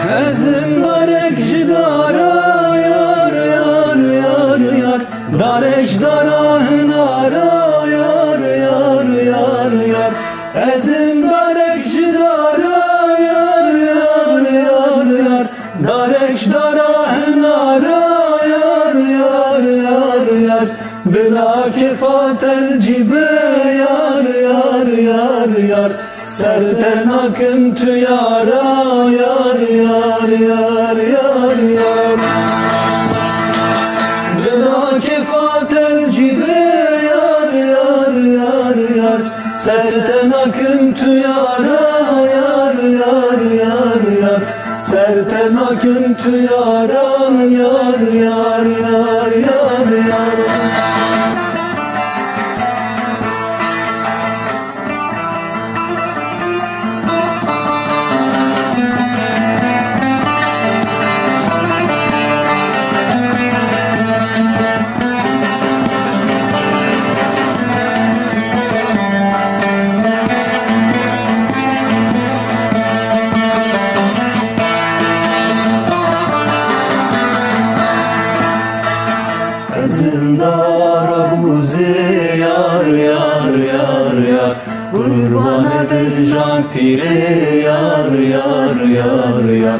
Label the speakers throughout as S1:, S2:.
S1: ezim darek jidara yar yar yar yar, darek dara hınara yar yar yar yar, ezim darek jidara yar yar yar yar, darek dara hınara yar yar yar yar, bila kefatel cibe yar yar yar yar, serten akım tüyara yar yar yar yar yar, bila kefatel cibe yar yar yar yar, serten akım tüyara yar yar yar yar, serten akım tüyara yar yar yar yar yar. Zindara buzi yar yar yar yar, kurban edecek tire yar yar yar yar.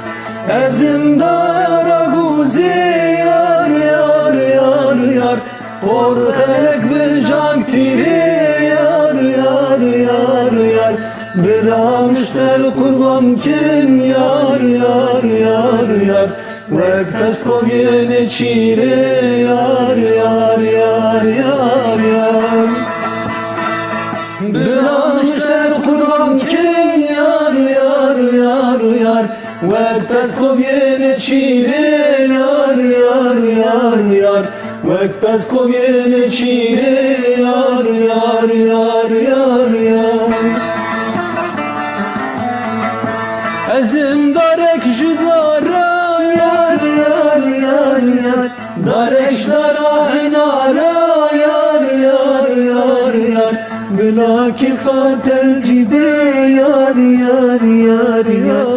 S1: Zindara buzi yar yar yar yar, ortak edecek tire yar yar yar yar. Biramışlar kurban kim yar yar yar yar. Vekes kovine çire yar yar yar yar yar. Biramışlar kurban kim yar yar yar yar. Vekes kovine çire yar yar yar yar. Vekes kovine çire yar yar yar yar yar. Ezim darek jidara yar yar yar yar, darek dara hınara yar yar yar yar, bila kefatel cibe yar yar yar yar.